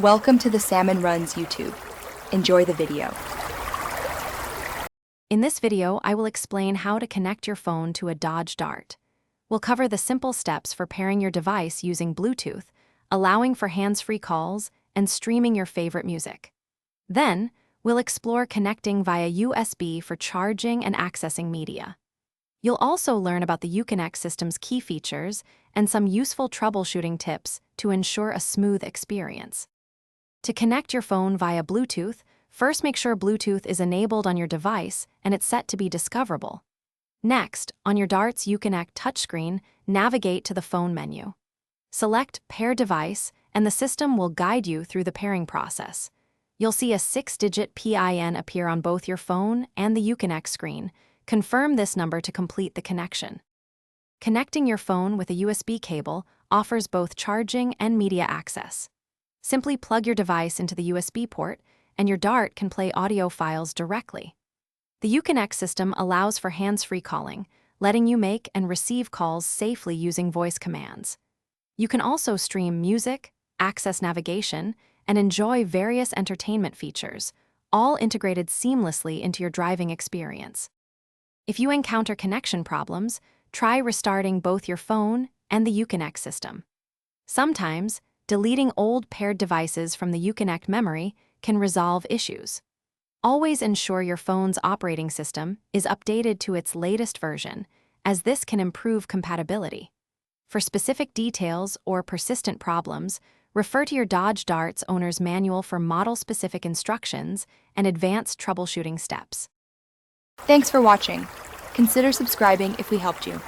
Welcome to the Salmon Runs YouTube. Enjoy the video. In this video, I will explain how to connect your phone to a Dodge Dart. We'll cover the simple steps for pairing your device using Bluetooth, allowing for hands-free calls, and streaming your favorite music. Then, we'll explore connecting via USB for charging and accessing media. You'll also learn about the Uconnect system's key features and some useful troubleshooting tips to ensure a smooth experience. To connect your phone via Bluetooth, first make sure Bluetooth is enabled on your device and it's set to be discoverable. Next, on your Dart's Uconnect touchscreen, navigate to the Phone menu. Select Pair Device, and the system will guide you through the pairing process. You'll see a 6-digit PIN appear on both your phone and the Uconnect screen. Confirm this number to complete the connection. Connecting your phone with a USB cable offers both charging and media access. Simply plug your device into the USB port, and your Dart can play audio files directly. The Uconnect system allows for hands-free calling, letting you make and receive calls safely using voice commands. You can also stream music, access navigation, and enjoy various entertainment features, all integrated seamlessly into your driving experience. If you encounter connection problems, try restarting both your phone and the Uconnect system. Sometimes, deleting old paired devices from the Uconnect memory can resolve issues. Always ensure your phone's operating system is updated to its latest version, as this can improve compatibility. For specific details or persistent problems, refer to your Dodge Dart's owner's manual for model-specific instructions and advanced troubleshooting steps. Thanks for watching. Consider subscribing if we helped you.